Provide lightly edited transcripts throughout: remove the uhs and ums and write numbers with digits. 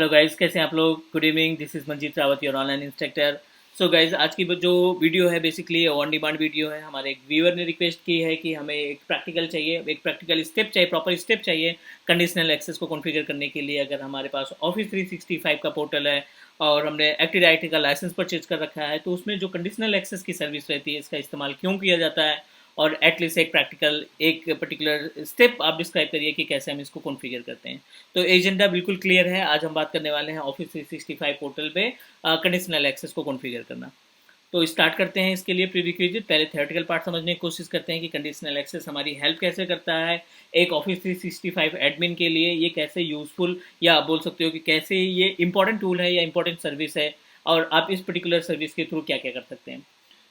Hello guys, कैसे हैं आप लोग। Good evening, this is Manjeet Rawat, your online instructor. So guys, आज की जो वीडियो है बेसिकली ऑन डिमांड वीडियो है। हमारे एक व्यूअर ने रिक्वेस्ट की है कि हमें एक प्रैक्टिकल चाहिए, एक प्रैक्टिकल स्टेप चाहिए, प्रॉपर स्टेप चाहिए कंडीशनल एक्सेस को कॉन्फ़िगर करने के लिए। अगर हमारे पास ऑफिस 365 का पोर्टल है और हमने एक्टिव डायरेक्टरी का लाइसेंस परचेज कर रखा है, तो उसमें जो कंडीशनल एक्सेस की सर्विस रहती है, इसका इस्तेमाल क्यों किया जाता है, और एटलीस्ट एक पर्टिकुलर स्टेप आप डिस्क्राइब करिए कि कैसे हम इसको कॉन्फ़िगर करते हैं। तो एजेंडा बिल्कुल क्लियर है। आज हम बात करने वाले हैं ऑफिस 365 पोर्टल पे कंडीशनल एक्सेस को कॉन्फ़िगर करना। तो स्टार्ट करते हैं। इसके लिए प्रीरिक्विजिट पहले थ्योरेटिकल पार्ट समझने की कोशिश करते हैं कि कंडीशनल एक्सेस हमारी हेल्प कैसे करता है। एक ऑफिस 365 एडमिन के लिए ये कैसे यूजफुल, या आप बोल सकते हो कि कैसे ये इंपॉर्टेंट टूल है या इंपॉर्टेंट सर्विस है, और आप इस पर्टिकुलर सर्विस के थ्रू क्या क्या कर सकते हैं।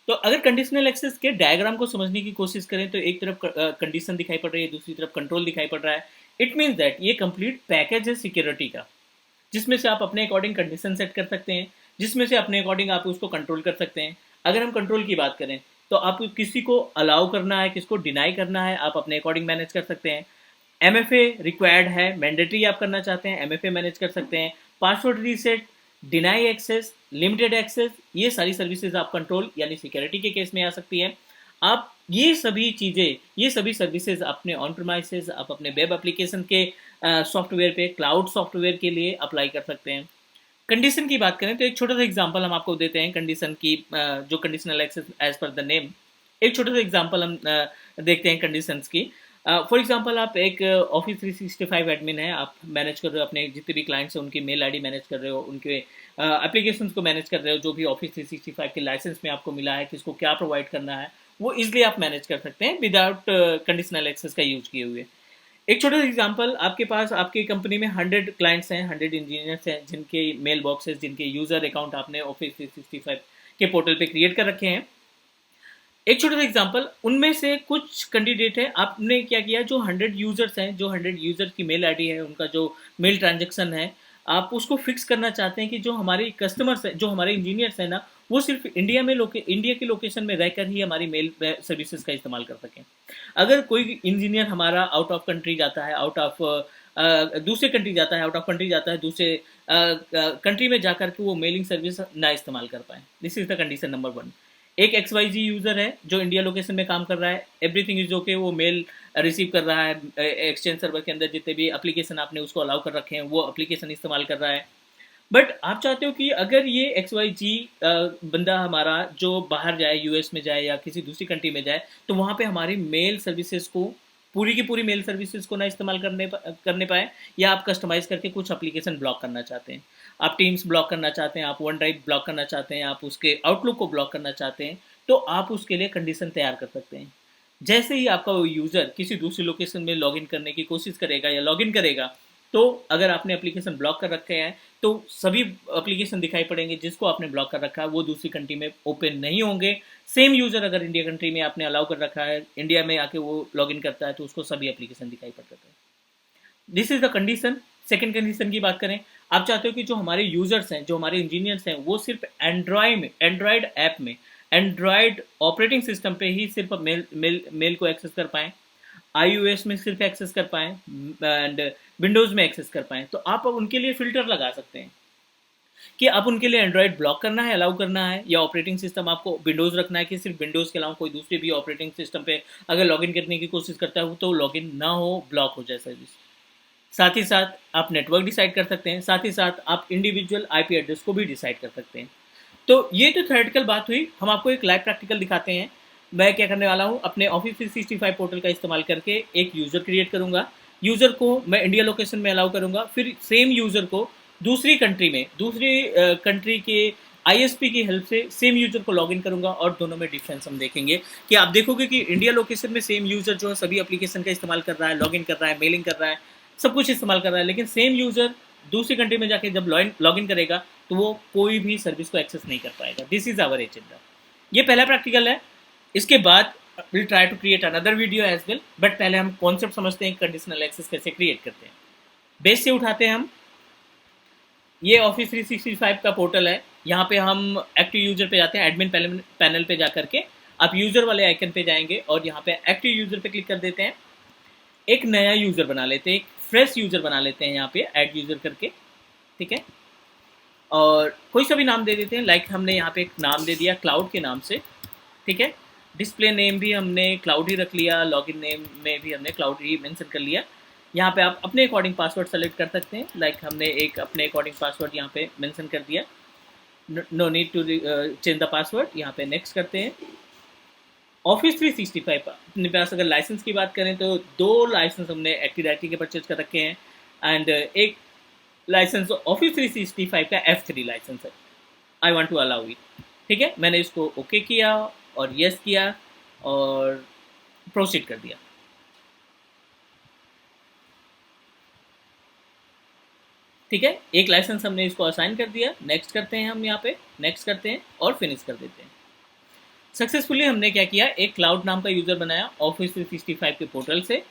तो अगर कंडीशनल एक्सेस के डायग्राम को समझने की कोशिश करें तो एक तरफ कंडीशन दिखाई पड़ रही है, दूसरी तरफ कंट्रोल दिखाई पड़ रहा है। इट मीन्स दैट ये कंप्लीट पैकेज है सिक्योरिटी का, जिसमें से आप अपने अकॉर्डिंग कंडीशन सेट कर सकते हैं, जिसमें से अपने अकॉर्डिंग आप उसको कंट्रोल कर सकते हैं। अगर हम कंट्रोल की बात करें तो आप किसी को अलाउ करना है, किसको डिनाई करना है, आप अपने अकॉर्डिंग मैनेज कर सकते हैं। एमएफए रिक्वायर्ड है, मैंडेटरी आप करना चाहते हैं, एमएफए मैनेज कर सकते हैं। Password reset, deny access, limited access, ये सारी सर्विसेज आप कंट्रोल यानी सिक्योरिटी के केस में आ सकती है। आप ये सभी चीज़ें, ये सभी सर्विसेज अपने ऑन प्रीमाइसेस, आप अपने वेब एप्लीकेशन के सॉफ्टवेयर पे, क्लाउड सॉफ्टवेयर के लिए अप्लाई कर सकते हैं। कंडीशन की बात करें तो एक छोटा सा एग्जांपल हम आपको देते हैं कंडीशन की, जो conditional access as per the name. एक छोटा सा एग्जांपल हम देखते हैं कंडीशंस की। फॉर एग्जांपल आप एक ऑफिस 365 एडमिन है, आप मैनेज कर रहे हो अपने जितने भी क्लाइंट्स हैं उनकी मेल आईडी मैनेज कर रहे हो, उनके एप्लीकेशंस को मैनेज कर रहे हो, जो भी ऑफिस 365 के लाइसेंस में आपको मिला है, किसको क्या प्रोवाइड करना है, वो इजिली आप मैनेज कर सकते हैं विदाउट कंडीशनल एक्सेस का यूज किए हुए। एक छोटा सा एग्जांपल, आपके पास आपकी कंपनी में 100 क्लाइंट्स हैं, 100 इंजीनियर्स हैं, जिनके मेल बॉक्सेस, जिनके यूज़र अकाउंट आपने ऑफिस 365 के पोर्टल पे क्रिएट कर रखे हैं। एक छोटा सा एग्जांपल, उनमें से कुछ कैंडिडेट है, आपने क्या किया, जो 100 यूज़र्स हैं, जो 100 यूज़र की मेल आईडी है, उनका जो मेल ट्रांजेक्शन है, आप उसको फिक्स करना चाहते हैं कि जो हमारे कस्टमर्स हैं, जो हमारे इंजीनियर्स हैं ना, वो सिर्फ इंडिया की लोकेशन में रहकर ही हमारी मेल सर्विसेज का इस्तेमाल कर सकें। अगर कोई इंजीनियर हमारा आउट ऑफ कंट्री जाता है, दूसरे कंट्री जाता है, आउट ऑफ कंट्री जाता है, दूसरे कंट्री में जाकर के वो मेलिंग सर्विस ना इस्तेमाल कर पाए। This is the condition number 1। एक XYZ यूज़र है जो इंडिया लोकेशन में काम कर रहा है, एवरीथिंग इज ओके, वो मेल रिसीव कर रहा है, एक्सचेंज सर्वर के अंदर जितने भी एप्लीकेशन आपने उसको अलाउ कर रखे हैं वो एप्लीकेशन इस्तेमाल कर रहा है। बट आप चाहते हो कि अगर ये XYZ बंदा हमारा जो बाहर जाए, यूएस में जाए या किसी दूसरी कंट्री में जाए, तो वहाँ पे हमारी मेल सर्विसेज को, पूरी की पूरी मेल सर्विसेज को ना इस्तेमाल करने पाए, या आप कस्टमाइज़ करके कुछ एप्लीकेशन ब्लॉक करना चाहते हैं, आप टीम्स ब्लॉक करना चाहते हैं, आप वन ड्राइव ब्लॉक करना चाहते हैं, आप उसके आउटलुक को ब्लॉक करना चाहते हैं, तो आप उसके लिए कंडीशन तैयार कर सकते हैं। जैसे ही आपका वो यूज़र किसी दूसरी लोकेशन में लॉगिन करने की कोशिश करेगा या लॉगिन करेगा, तो अगर आपने एप्लीकेशन ब्लॉक कर रखे हैं तो सभी एप्लीकेशन दिखाई पड़ेंगे जिसको आपने ब्लॉक कर रखा है, वो दूसरी कंट्री में ओपन नहीं होंगे। सेम यूज़र अगर इंडिया कंट्री में आपने अलाउ कर रखा है, इंडिया में आके वो लॉगिन करता है, तो उसको सभी एप्लीकेशन दिखाई पड़ जाते हैं। This is the condition. Second condition की बात करें, आप चाहते हो कि जो हमारे यूजर्स हैं, जो हमारे इंजीनियर्स हैं, वो सिर्फ एंड्रॉयड ऐप में, एंड्रॉयड ऑपरेटिंग सिस्टम पे ही सिर्फ मेल को एक्सेस कर पाएँ, iOS में सिर्फ एक्सेस कर पाएँ एंड विंडोज़ में एक्सेस कर पाएँ। तो आप अब उनके लिए फ़िल्टर लगा सकते हैं कि आप उनके लिए एंड्रॉयड ब्लॉक करना है, अलाउ करना है, या ऑपरेटिंग सिस्टम आपको विंडोज़ रखना है कि सिर्फ विंडोज़ के अलावा कोई दूसरी भी ऑपरेटिंग सिस्टम पे अगर लॉगिन करने की कोशिश करता है तो लॉगिन ना हो, ब्लॉक हो जाए सर्विस। साथ ही साथ आप नेटवर्क डिसाइड कर सकते हैं, साथ ही साथ आप इंडिविजुअल आईपी एड्रेस को भी डिसाइड कर सकते हैं। तो ये तो थ्योरेटिकल बात हुई। हम आपको एक लाइव प्रैक्टिकल दिखाते हैं। मैं क्या करने वाला हूँ, अपने ऑफिस 365 पोर्टल का इस्तेमाल करके एक यूज़र क्रिएट करूँगा। यूज़र को मैं इंडिया लोकेशन में अलाउ करूँगा, फिर सेम यूज़र को दूसरी कंट्री में, दूसरी कंट्री के आईएसपी की हेल्प से सेम यूज़र को लॉगिन करूँगा, और दोनों में डिफरेंस हम देखेंगे कि आप देखोगे कि इंडिया लोकेशन में सेम यूज़र जो है सभी एप्लीकेशन का इस्तेमाल कर रहा है, लॉगिन कर रहा है, मेलिंग कर रहा है, सब कुछ इस्तेमाल कर रहा है, लेकिन सेम यूज़र दूसरी कंट्री में जाके जब लॉगिन करेगा तो वो कोई भी सर्विस को एक्सेस नहीं कर पाएगा। This is our agenda. ये पहला प्रैक्टिकल है। इसके बाद will try to create another video as well, but पहले हम कॉन्सेप्ट समझते हैं कंडीशनल एक्सेस कैसे क्रिएट करते हैं। बेस से उठाते हैं हम। ये ऑफिस 365 का पोर्टल है। यहाँ पे हम एक्टिव यूजर पे जाते हैं, एडमिन पैनल पे जा करके आप यूज़र वाले आइकन पे जाएंगे और यहाँ पे एक्टिव यूज़र पे क्लिक कर देते हैं। एक नया यूज़र बना लेते हैं, एक फ्रेश यूज़र बना लेते हैं यहाँ पे ऐड यूज़र करके। ठीक है, और कोई सा भी नाम दे देते हैं, लाइक हमने यहाँ पे एक नाम दे दिया क्लाउड के नाम से, ठीक है। डिस्प्ले नेम भी हमने क्लाउड ही रख लिया, लॉगिन नेम में भी हमने क्लाउड ही मेंशन कर लिया। यहाँ पे आप अपने अकॉर्डिंग पासवर्ड सेलेक्ट कर सकते हैं, लाइक हमने एक अपने अकॉर्डिंग पासवर्ड यहाँ पे मेंशन कर दिया। No need to change the password, यहाँ पे नेक्स्ट करते हैं। ऑफिस 365 अपने पास अगर लाइसेंस की बात करें तो 2 लाइसेंस हमने एक्टिव डायरेक्टरी के परचेज कर रखे हैं, एंड एक लाइसेंस ऑफिस 365 का F3 लाइसेंस है। I want to allow it, ठीक है। मैंने इसको ओके किया और यस किया और प्रोसीड कर दिया। ठीक है, एक लाइसेंस हमने इसको असाइन कर दिया। नेक्स्ट करते हैं, हम यहाँ पे नेक्स्ट करते हैं और फिनिश कर देते हैं। सक्सेसफुली हमने क्या किया, एक क्लाउड नाम का यूज़र बनाया ऑफिस 365 के पोर्टल से।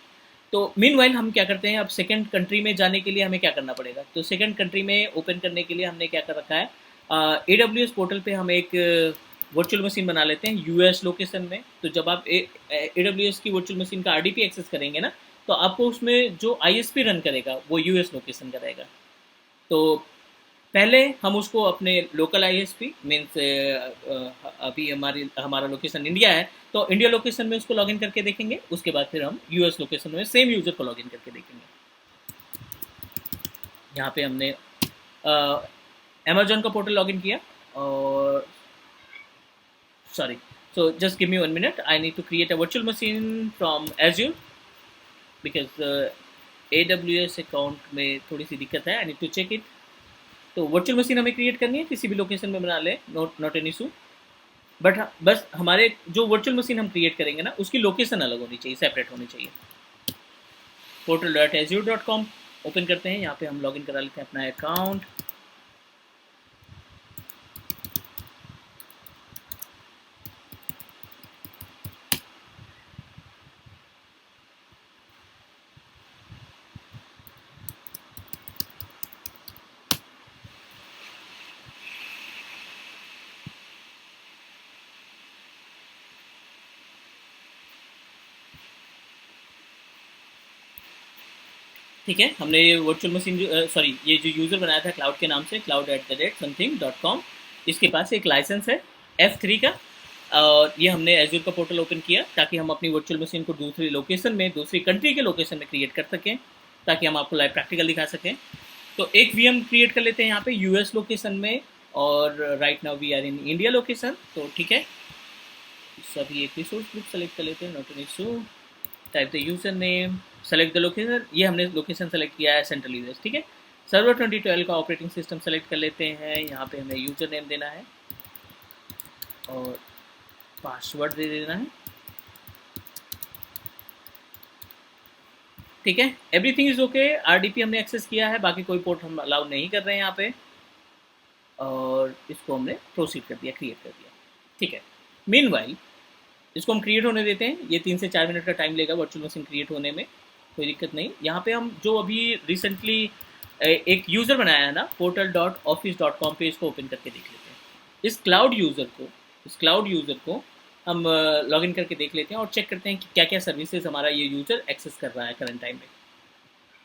तो मीनवाइल हम क्या करते हैं, अब सेकंड कंट्री में जाने के लिए हमें क्या करना पड़ेगा, तो सेकंड कंट्री में ओपन करने के लिए हमने क्या कर रखा है, AWS पोर्टल पे हम एक वर्चुअल मशीन बना लेते हैं यूएस लोकेशन में। तो जब आप AWS की वर्चुअल मशीन का RDP एक्सेस करेंगे ना, तो आपको उसमें जो ISP रन करेगा वो यूएस लोकेशन का रहेगा। तो पहले हम उसको अपने लोकल ISP मीन्स अभी हमारा लोकेशन इंडिया है, तो इंडिया लोकेशन में उसको लॉगिन करके देखेंगे। उसके बाद फिर हम यूएस लोकेशन में सेम यूज़र को लॉगिन करके देखेंगे। यहाँ पे हमने अमेजोन का पोर्टल लॉगिन किया और sorry, so just give me 1 minute, I need to create a virtual machine from Azure because AWS account में थोड़ी सी दिक्कत है, I need to check it। तो वर्चुअल मशीन हमें क्रिएट करनी है, किसी भी लोकेशन में बना ले, नॉट एन इशू। बट बस हमारे जो वर्चुअल मशीन हम क्रिएट करेंगे ना, उसकी लोकेशन अलग होनी चाहिए, सेपरेट होनी चाहिए। portal.azure.com ओपन करते हैं, यहाँ पे हम लॉगिन करा लेते हैं अपना अकाउंट। ठीक है, हमने ये वर्चुअल मशीन ये जो यूज़र बनाया था क्लाउड के नाम से, cloud@something.com, इसके पास एक लाइसेंस है F3 का। और ये हमने एज्योर का पोर्टल ओपन किया ताकि हम अपनी वर्चुअल मशीन को दूसरी लोकेशन में, दूसरी कंट्री के लोकेशन में क्रिएट कर सकें, ताकि हम आपको लाइव प्रैक्टिकल दिखा सकें। तो एक VM क्रिएट कर लेते हैं यहाँ पे यूएस लोकेशन में, और right now we are in India location. तो ठीक है, सभी एक रिसोर्स ग्रुप सेलेक्ट कर लेते हैं, not an issue. Type the user name, select the location, ये हमने लोकेशन सेलेक्ट किया है सेंट्रल यूएस, ठीक है। सर्वर 2012 का ऑपरेटिंग सिस्टम सेलेक्ट कर लेते हैं, यहाँ पे हमें यूजर नेम देना है और पासवर्ड दे देना है, ठीक है। Everything is okay. RDP हमने एक्सेस किया है, बाकी कोई पोर्ट हम अलाउ नहीं कर रहे हैं यहाँ पे, और इसको हमने प्रोसीड कर दिया, क्रिएट कर दिया, ठीक है। मीनवाइल इसको हम क्रिएट होने देते हैं, ये 3 से 4 मिनट का टाइम लेगा वर्चुअल मशीन क्रिएट होने में, कोई दिक्कत नहीं। यहाँ पे हम जो अभी रिसेंटली एक यूज़र बनाया है ना portal.office.com पे, इसको ओपन करके देख लेते हैं। इस क्लाउड यूज़र को हम लॉगिन करके देख लेते हैं और चेक करते हैं कि क्या क्या सर्विसेज हमारा ये यूज़र एक्सेस कर रहा है करंट टाइम में।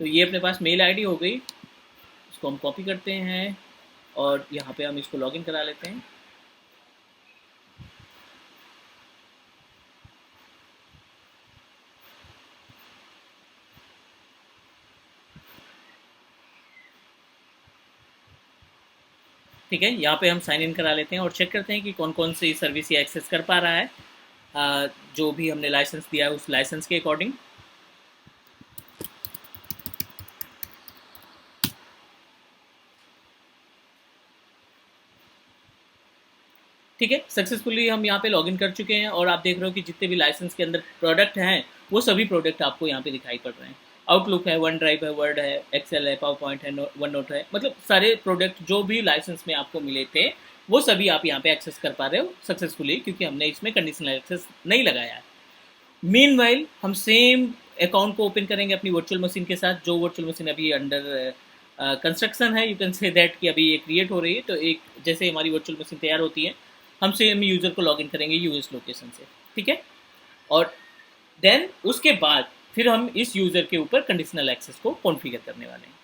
तो ये अपने पास मेल ID हो गई, इसको हम कॉपी करते हैं और यहाँ पे हम इसको लॉगिन करा लेते हैं। ठीक है, यहाँ पे हम साइन इन करा लेते हैं और चेक करते हैं कि कौन कौन सी सर्विस ये एक्सेस कर पा रहा है, जो भी हमने लाइसेंस दिया है उस लाइसेंस के अकॉर्डिंग। ठीक है, सक्सेसफुली हम यहाँ पे लॉगिन कर चुके हैं और आप देख रहे हो कि जितने भी लाइसेंस के अंदर प्रोडक्ट हैं वो सभी प्रोडक्ट आपको यहाँ पे दिखाई पड़ रहे हैं। आउटलुक है, वन ड्राइव है, वर्ड है, एक्सेल है, पावर पॉइंट है, वन नोट है, मतलब सारे प्रोडक्ट जो भी लाइसेंस में आपको मिले थे वो सभी आप यहाँ पे एक्सेस कर पा रहे हो सक्सेसफुली, क्योंकि हमने इसमें कंडीशनल एक्सेस नहीं लगाया है। मीनवाइल हम सेम अकाउंट को ओपन करेंगे अपनी वर्चुअल मशीन के साथ, जो वर्चुअल मशीन अभी अंडर कंस्ट्रक्शन है, यू कैन से दैट कि अभी ये क्रिएट हो रही है। तो एक जैसे हमारी वर्चुअल मशीन तैयार होती है, हम सेम यूज़र को लॉगिन करेंगे यूएस लोकेशन से, ठीक है। और देन उसके बाद फिर हम इस यूज़र के ऊपर कंडीशनल एक्सेस को कॉन्फ़िगर करने वाले हैं।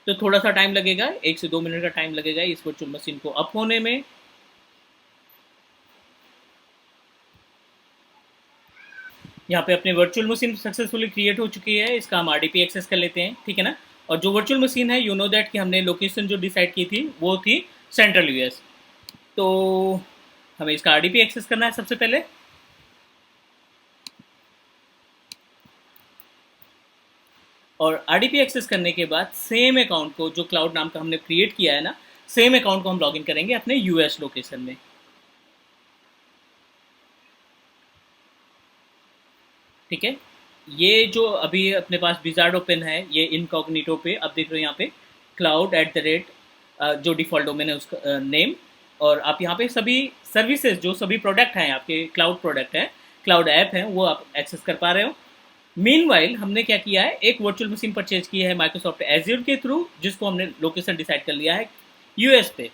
तो थोड़ा सा टाइम लगेगा, 1 से 2 मिनट का टाइम लगेगा इस वर्चुअल मशीन को अप होने में। यहाँ पे अपने वर्चुअल मशीन सक्सेसफुली क्रिएट हो चुकी है, इसका हम आरडीपी एक्सेस कर लेते हैं, ठीक है ना। और जो वर्चुअल मशीन है, यू नो दैट कि हमने लोकेशन जो डिसाइड की थी वो थी सेंट्रल यूएस। तो हमें इसका आरडीपी एक्सेस करना है सबसे पहले। और आरडीपी एक्सेस करने के बाद सेम अकाउंट को, जो क्लाउड नाम का हमने क्रिएट किया है ना, सेम अकाउंट को हम लॉगिन करेंगे अपने यूएस लोकेशन में, ठीक है। ये जो अभी अपने पास विजार्ड ओपन है, ये इनकॉग्निटो पे अब देख रहे हो यहाँ पे क्लाउड एट द रेट, जो डिफ़ॉल्ट डोमेन है उसका नेम। और आप यहाँ पे सभी सर्विसेज, जो सभी प्रोडक्ट हैं आपके, क्लाउड प्रोडक्ट हैं, क्लाउड ऐप हैं, वो आप एक्सेस कर पा रहे हो। मीनवाइल हमने क्या किया है, एक वर्चुअल मशीन परचेज की है माइक्रोसॉफ्ट एज्योर के थ्रू, जिसको हमने लोकेशन डिसाइड कर लिया है यूएस पे।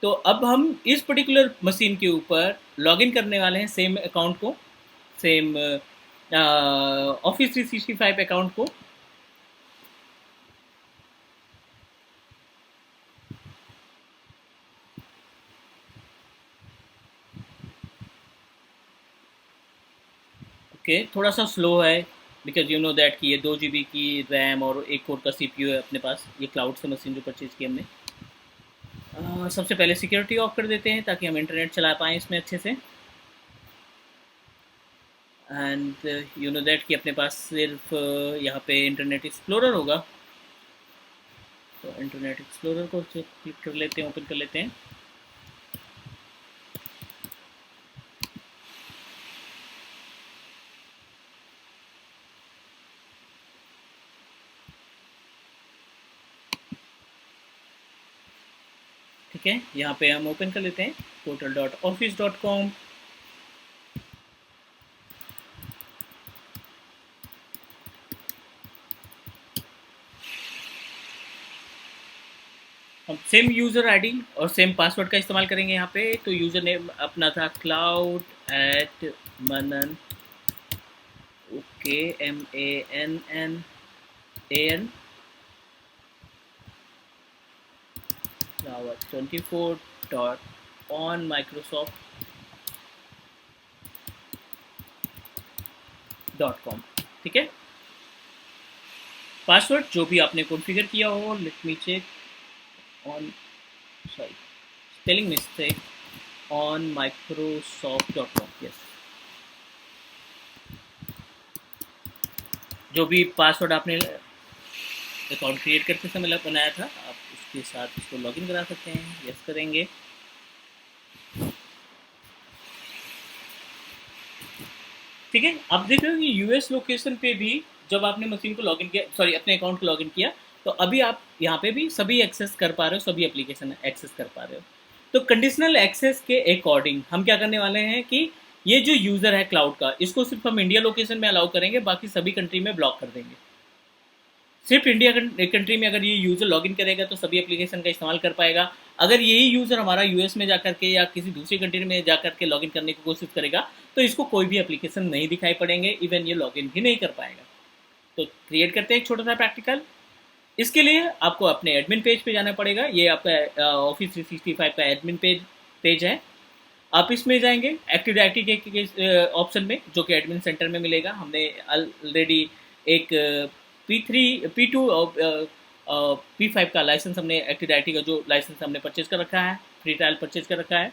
तो अब हम इस पर्टिकुलर मशीन के ऊपर लॉगिन करने वाले हैं सेम अकाउंट को, सेम ऑफिस 365 अकाउंट को। ओके, थोड़ा सा स्लो है, बिकॉज यू नो दैट कि ये 2 GB की रैम और 1 कोर का सीपीयू है अपने पास, ये क्लाउड से मशीन जो परचेज की हमने। सबसे पहले सिक्योरिटी ऑफ कर देते हैं ताकि हम इंटरनेट चला पाएँ इसमें अच्छे से। एंड यू नो दैट कि अपने पास सिर्फ यहाँ पे इंटरनेट एक्सप्लोरर होगा, तो इंटरनेट एक्सप्लोरर को क्लिक कर लेते हैं, ओपन कर लेते हैं। ठीक है, यहाँ पे हम ओपन कर लेते हैं portal.office.com। हम सेम यूज़र आईडी और सेम पासवर्ड का इस्तेमाल करेंगे यहाँ पे। तो यूज़र नेम अपना था cloud@manan, ओके, MANNAN Java24.onmicrosoft.com, ठीक है। पासवर्ड जो भी आपने कॉन्फ़िगर किया हो, let me check, on, sorry, spelling mistake, on microsoft.com, yes. जो भी पासवर्ड आपने अकाउंट क्रिएट करते समय बनाया था, आप उसके साथ इसको लॉगिन करा सकते हैं, यस करेंगे। ठीक है, आप देख रहे हो कि यूएस लोकेशन पे भी जब आपने मशीन को लॉगिन किया, सॉरी अपने अकाउंट को लॉगिन किया, तो अभी आप यहाँ पे भी सभी एक्सेस कर पा रहे हो, सभी एप्लीकेशन एक्सेस कर पा रहे हो। तो कंडीशनल एक्सेस के अकॉर्डिंग हम क्या करने वाले हैं कि ये जो यूज़र है क्लाउड का, इसको सिर्फ हम इंडिया लोकेशन में अलाउ करेंगे, बाकी सभी कंट्री में ब्लॉक कर देंगे। सिर्फ इंडिया कंट्री में अगर ये यूज़र लॉगिन करेगा तो सभी एप्लीकेशन का इस्तेमाल कर पाएगा। अगर यही यूज़र हमारा यूएस में जाकर के या किसी दूसरी कंट्री में जाकर के लॉगिन करने की कोशिश करेगा, तो इसको कोई भी एप्लीकेशन नहीं दिखाई पड़ेंगे, इवन ये लॉगिन भी नहीं कर पाएगा। तो क्रिएट करते हैं एक छोटा सा प्रैक्टिकल। इसके लिए आपको अपने एडमिन पेज पे जाना पड़ेगा। ये आपका ऑफिस 365 का एडमिन पेज है। आप इसमें जाएंगे एक्टिव डायरेक्टरी के ऑप्शन में, जो कि एडमिन सेंटर में मिलेगा। हमने ऑलरेडी एक P2 और P5 का लाइसेंस, हमने एक्टिव डायरेक्टरी का जो लाइसेंस हमने परचेज कर रखा है, फ्री ट्रायल परचेज कर रखा है।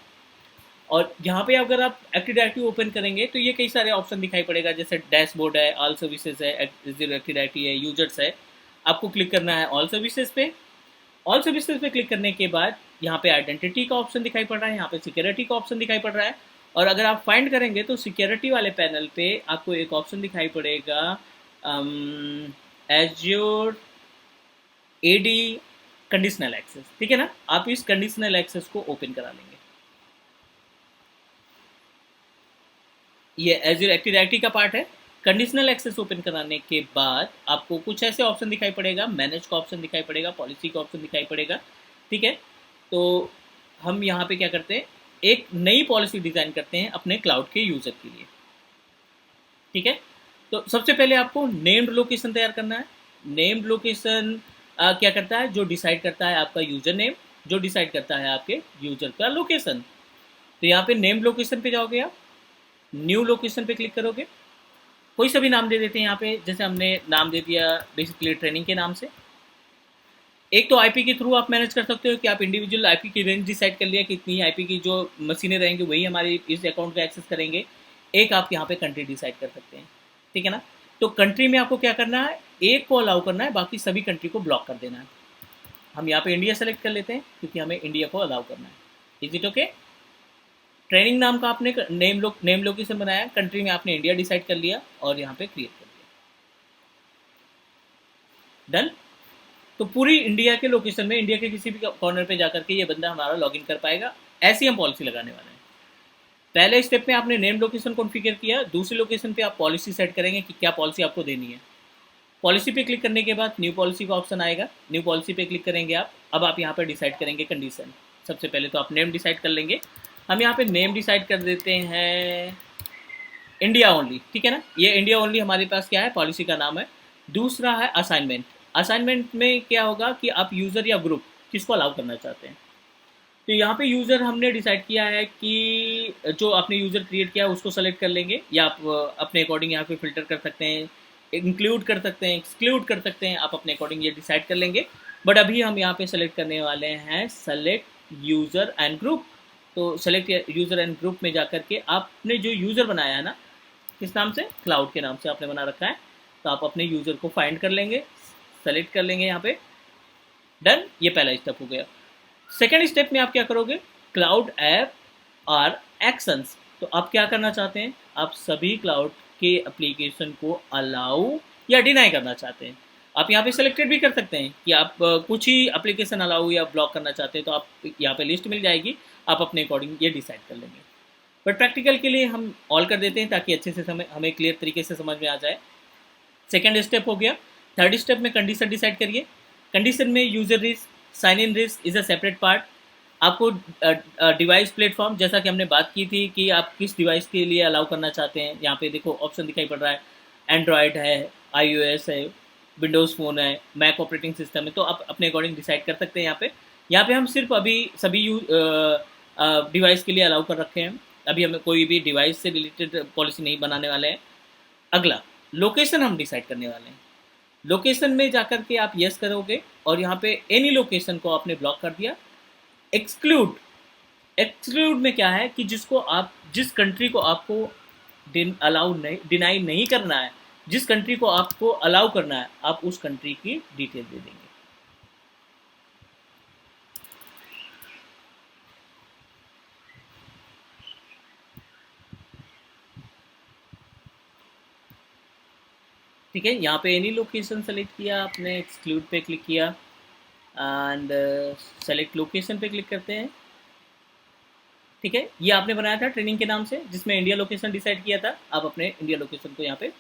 और यहाँ पे अगर आप एक्टिव डायरेक्टरी ओपन करेंगे तो ये कई सारे ऑप्शन दिखाई पड़ेगा, जैसे डैशबोर्ड है, ऑल सर्विसेज है, एक्टिव डायरेक्टरी है, यूजर्स है। आपको क्लिक करना है ऑल सर्विसेज पे। ऑल सर्विसेज पे क्लिक करने के बाद यहाँ पे आइडेंटिटी का ऑप्शन दिखाई पड़ रहा है, यहाँ पे सिक्योरिटी का ऑप्शन दिखाई पड़ रहा है। और अगर आप फाइंड करेंगे तो सिक्योरिटी वाले पैनल पे आपको एक ऑप्शन दिखाई पड़ेगा, एज्योर AD कंडीशनल एक्सेस, ठीक है ना। आप इस कंडीशनल एक्सेस को ओपन करा लेंगे। ये एज्योर एक्टिव डायरेक्टरी का पार्ट है। कंडीशनल एक्सेस ओपन कराने के बाद आपको कुछ ऐसे ऑप्शन दिखाई पड़ेगा, मैनेज का ऑप्शन दिखाई पड़ेगा, पॉलिसी का ऑप्शन दिखाई पड़ेगा, ठीक है। तो हम यहाँ पे क्या करते हैं, एक नई पॉलिसी डिज़ाइन करते हैं अपने क्लाउड के यूज़र के लिए, ठीक है। तो सबसे पहले आपको नेम्ड लोकेशन तैयार करना है। नेम्ड लोकेशन क्या करता है, जो डिसाइड करता है आपका यूजर नेम, जो डिसाइड करता है आपके यूजर का लोकेशन। तो यहाँ पे नेम लोकेशन पे जाओगे आप, न्यू लोकेशन पे क्लिक करोगे, कोई सा भी नाम दे देते हैं यहाँ पे, जैसे हमने नाम दे दिया बेसिकली ट्रेनिंग के नाम से। एक तो आईपी के थ्रू आप मैनेज कर सकते हो कि आप इंडिविजुअल आईपी की रेंज डिसाइड कर लिया, कितनी आईपी की जो मशीनें रहेंगी वही हमारी इस अकाउंट पे एक्सेस करेंगे। एक आप यहाँ पे कंट्री डिसाइड कर सकते हैं, ठीक है ना। तो कंट्री में आपको क्या करना है, एक को अलाउ करना है, बाकी सभी कंट्री को ब्लॉक कर देना है। हम यहाँ पे इंडिया सेलेक्ट कर लेते हैं क्योंकि हमें इंडिया को अलाउ करना है। Is it okay. ट्रेनिंग नाम का आपने नेम लोकेशन बनाया, कंट्री में आपने इंडिया डिसाइड कर लिया और यहाँ पे क्रिएट कर दिया, डन। तो पूरी इंडिया के लोकेशन में, इंडिया के किसी भी कॉर्नर पे जाकर के ये बंदा हमारा लॉगिन कर पाएगा। ऐसी हम पॉलिसी लगाने वाले हैं। पहले स्टेप में आपने नेम लोकेशन कॉन्फ़िगर किया, दूसरी लोकेशन पे आप पॉलिसी सेट करेंगे कि क्या पॉलिसी आपको देनी है। पॉलिसी पे क्लिक करने के बाद न्यू पॉलिसी का ऑप्शन आएगा, न्यू पॉलिसी पे क्लिक करेंगे आप। अब आप यहाँ पर डिसाइड करेंगे कंडीशन। सबसे पहले तो आप नेम डिसाइड कर लेंगे। हम यहाँ पे नेम डिसाइड कर देते हैं इंडिया ओनली, ठीक है ना। ये इंडिया ओनली हमारे पास क्या है, पॉलिसी का नाम है। दूसरा है असाइनमेंट। असाइनमेंट में क्या होगा कि आप यूज़र या ग्रुप किसको अलाउ करना चाहते हैं। तो यहाँ पे यूज़र हमने डिसाइड किया है कि जो आपने यूज़र क्रिएट किया है उसको सेलेक्ट कर लेंगे, या आप अपने अकॉर्डिंग यहाँ पे फिल्टर कर सकते हैं, इंक्लूड कर सकते हैं, एक्सक्लूड कर सकते हैं, आप अपने अकॉर्डिंग ये डिसाइड कर लेंगे। बट अभी हम यहाँ पे सेलेक्ट करने वाले हैं सेलेक्ट यूज़र एंड ग्रुप। तो सेलेक्ट यूज़र एंड ग्रुप में जाकर के आपने जो यूज़र बनाया है ना, किस नाम से, क्लाउड के नाम से आपने बना रखा है, तो आप अपने यूज़र को फाइंड कर लेंगे, सेलेक्ट कर लेंगे यहाँ पे, डन। ये पहला स्टेप हो गया। सेकेंड स्टेप में आप क्या करोगे, क्लाउड ऐप और एक्शंस। तो आप क्या करना चाहते हैं, आप सभी क्लाउड के एप्लीकेशन को अलाउ या डिनाई करना चाहते हैं। आप यहाँ पे सिलेक्टेड भी कर सकते हैं कि आप कुछ ही एप्लीकेशन अलाउ या ब्लॉक करना चाहते हैं, तो आप यहाँ पे लिस्ट मिल जाएगी, आप अपने अकॉर्डिंग ये डिसाइड कर लेंगे। बट प्रैक्टिकल के लिए हम ऑल कर देते हैं ताकि अच्छे से हमें क्लियर तरीके से समझ में आ जाए। सेकेंड स्टेप हो गया। थर्ड स्टेप में कंडीशन डिसाइड करिए। कंडीशन में user risk, sign in risk is a separate part. आपको डिवाइस प्लेटफॉर्म, जैसा कि हमने बात की थी कि आप किस डिवाइस के लिए अलाउ करना चाहते हैं, यहाँ पे देखो ऑप्शन दिखाई पड़ रहा है, एंड्रॉयड है, iOS है, विंडोज़ फ़ोन है, मैक ऑपरेटिंग सिस्टम है। तो आप अपने अकॉर्डिंग डिसाइड कर सकते हैं। यहाँ पे हम सिर्फ अभी सभी डिवाइस के लिए अलाउ कर रखे हैं। अभी हमें कोई भी डिवाइस से रिलेटेड पॉलिसी नहीं बनाने वाले हैं। अगला लोकेशन हम डिसाइड करने वाले हैं। लोकेशन में जाकर के आप यस करोगे और यहाँ पे एनी लोकेशन को आपने ब्लॉक कर दिया। एक्सक्लूड, एक्सक्लूड में क्या है कि जिस कंट्री को आपको अलाउ नहीं, डिनाई नहीं करना है, जिस कंट्री को आपको अलाउ करना है, आप उस कंट्री की डिटेल दे देंगे। ठीक है, यहाँ पे एनी लोकेशन सेलेक्ट किया आपने, एक्सक्लूड पे क्लिक किया एंड सेलेक्ट लोकेशन पे क्लिक करते हैं। ठीक है, ये आपने बनाया था ट्रेनिंग के नाम से, जिसमें इंडिया लोकेशन डिसाइड किया था। आप अपने इंडिया लोकेशन को यहाँ पे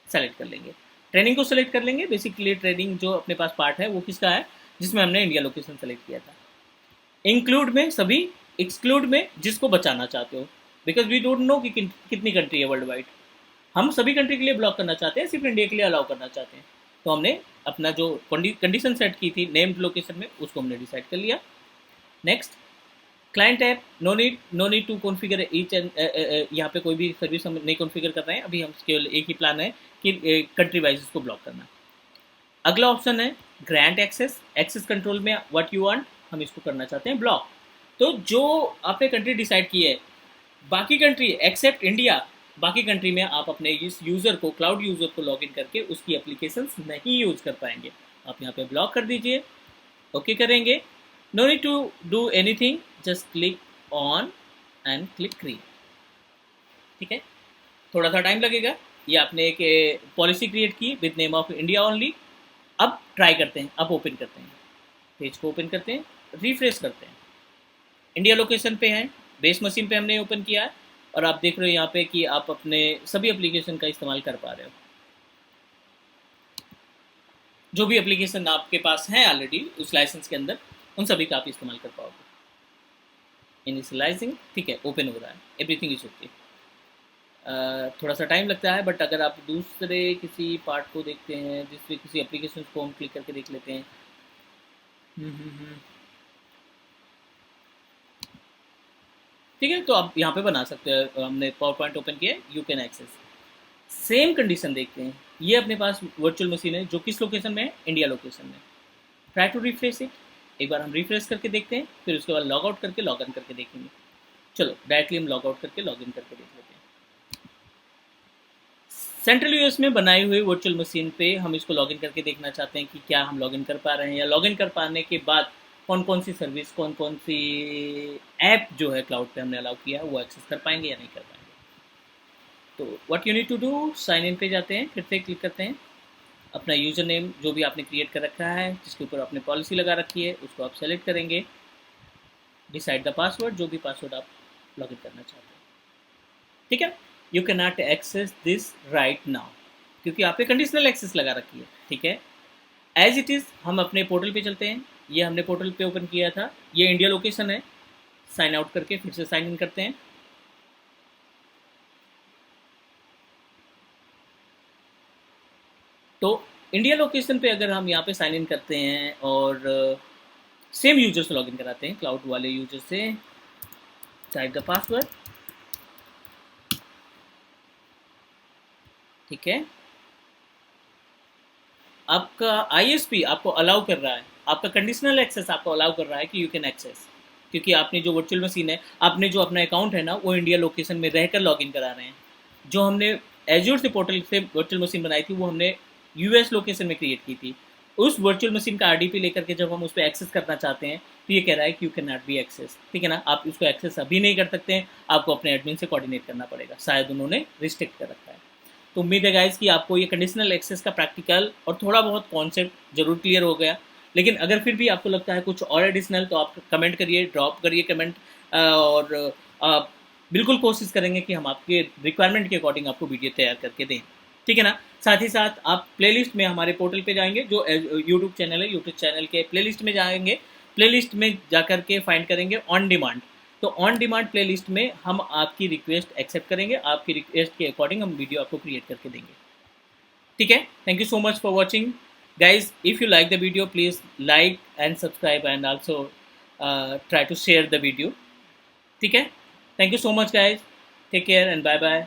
सेलेक्ट कर लेंगे, ट्रेनिंग को सेलेक्ट कर लेंगे। बेसिकली ट्रेनिंग जो अपने पास पार्ट है वो किसका है, जिसमें हमने इंडिया लोकेशन सेलेक्ट किया था। इंक्लूड में सभी, एक्सक्लूड में जिसको बचाना चाहते हो, बिकॉज वी डोंट नो कि कितनी कंट्री है वर्ल्ड वाइड। हम सभी कंट्री के लिए ब्लॉक करना चाहते हैं, सिर्फ इंडिया के लिए अलाउ करना चाहते हैं। तो हमने अपना जो कंडीशन सेट की थी नेम्ड लोकेशन में, उसको हमने डिसाइड कर लिया। Next, client app, no need to configure each end, यहाँ पे कोई भी सर्विस हम नहीं कॉन्फ़िगर कर रहे हैं अभी। हम केवल एक ही प्लान है कि कंट्री वाइज इसको ब्लॉक करना। अगला ऑप्शन है ग्रांट एक्सेस। एक्सेस कंट्रोल में व्हाट यू वांट, हम इसको करना चाहते हैं ब्लॉक। तो जो आपने कंट्री डिसाइड की है, बाकी कंट्री एक्सेप्ट इंडिया, बाकी कंट्री में आप अपने इस यूज़र को, क्लाउड यूज़र को लॉगिन करके उसकी एप्लीकेशंस नहीं यूज़ कर पाएंगे। आप यहाँ पे ब्लॉक कर दीजिए, ओके करेंगे। No need to do anything, just click on and click create. ठीक है, थोड़ा सा टाइम लगेगा। ये आपने एक पॉलिसी क्रिएट की with name of India only. अब ट्राई करते हैं, अब ओपन करते हैं, पेज को ओपन करते हैं, रिफ्रेश करते हैं। इंडिया लोकेशन पे हैं, बेस मशीन पे हमने ओपन किया है और आप देख रहे हो यहाँ पे कि आप अपने सभी एप्लीकेशन का इस्तेमाल कर पा रहे हो। जो भी एप्लीकेशन आपके पास हैं ऑलरेडी उस लाइसेंस के अंदर, उन सभी का आप इस्तेमाल कर पाओगे। इनिशियलाइजिंग, ठीक है, ओपन हो रहा है, एवरीथिंग इज ओके। थोड़ा सा टाइम लगता है, बट अगर आप दूसरे किसी पार्ट को देखते हैं, दूसरे किसी एप्लीकेशन को हम क्लिक करके देख लेते हैं, हम्म। ठीक है, तो आप यहाँ पे बना सकते हैं। हमने पावर पॉइंट ओपन किया, you can access. Same condition देखते हैं। ये अपने पास वर्चुअल मशीन है जो किस लोकेशन में है, इंडिया लोकेशन में। Try to refresh it. एक बार हम रिफ्रेश करके देखते हैं, फिर उसके बाद लॉग आउट करके लॉग इन करके देखेंगे। चलो डायरेक्टली हम लॉग आउट करके लॉग इन करके देख लेते हैं। सेंट्रल यूएस में बनाई हुई वर्चुअल मशीन पे हम इसको लॉगिन करके देखना चाहते हैं कि क्या हम लॉगिन कर पा रहे हैं, या लॉगिन कर पाने के बाद कौन कौन सी सर्विस, कौन कौन सी ऐप जो है क्लाउड पे हमने अलाउ किया है वो एक्सेस कर पाएंगे या नहीं कर पाएंगे। तो what you need to do, sign in पे जाते हैं, फिर से क्लिक करते हैं। अपना यूज़र नेम जो भी आपने क्रिएट कर रखा है, जिसके ऊपर आपने पॉलिसी लगा रखी है, उसको आप सेलेक्ट करेंगे। डिसाइड द पासवर्ड, जो भी पासवर्ड आप लॉगिन करना चाहते हैं। ठीक है। You can not access this right now, क्योंकि आपने कंडीशनल एक्सेस लगा रखी है। ठीक है। एज इट इज़ हम अपने पोर्टल पे चलते हैं। ये हमने पोर्टल पे ओपन किया था, ये इंडिया लोकेशन है। साइन आउट करके फिर से साइन इन करते हैं। तो इंडिया लोकेशन पे अगर हम यहाँ पे साइन इन करते हैं और सेम यूजर से लॉगिन कराते हैं, क्लाउड वाले यूजर से, टाइप द पासवर्ड। ठीक है। आपका आईएसपी आपको अलाउ कर रहा है, आपका कंडीशनल एक्सेस आपको अलाउ कर रहा है कि यू कैन एक्सेस, क्योंकि आपने जो वर्चुअल मशीन है, आपने जो अपना अकाउंट है ना, वो इंडिया लोकेशन में रहकर लॉगिन करा रहे हैं। जो हमने एज्योर से पोर्टल से वर्चुअल मशीन बनाई थी, वो हमने यूएस लोकेशन में क्रिएट की थी। उस वर्चुअल मशीन का आरडीपी लेकर के जब हम उस पर एक्सेस करना चाहते हैं, तो ये कह रहा है कि you can not be access. ठीक है ना, आप उसको एक्सेस अभी नहीं कर सकते हैं, आपको अपने एडमिन से कोऑर्डिनेट करना पड़ेगा, शायद उन्होंने रिस्ट्रिक्ट कर रखा है। तो उम्मीद है गाइज कि आपको ये कंडीशनल एक्सेस का प्रैक्टिकल और थोड़ा बहुत कॉन्सेप्ट जरूर क्लियर हो गया। लेकिन अगर फिर भी आपको लगता है कुछ और एडिशनल, तो आप कमेंट करिए, ड्रॉप करिए कमेंट, और बिल्कुल कोशिश करेंगे कि हम आपके रिक्वायरमेंट के अकॉर्डिंग आपको वीडियो तैयार करके दें। ठीक है ना। साथ ही साथ आप प्लेलिस्ट में हमारे पोर्टल पे जाएंगे, जो यूट्यूब चैनल है, यूट्यूब चैनल के प्लेलिस्ट में जाएंगे। प्लेलिस्ट में जाकर के फाइंड करेंगे ऑन डिमांड। तो ऑन डिमांड प्लेलिस्ट में हम आपकी रिक्वेस्ट एक्सेप्ट करेंगे, आपकी रिक्वेस्ट के अकॉर्डिंग हम वीडियो आपको क्रिएट करके देंगे। ठीक है। Thank you so much for watching guys. If you like the video, please like and subscribe and also try to share the video. ठीक है। Thank you so much guys. Take care and bye bye.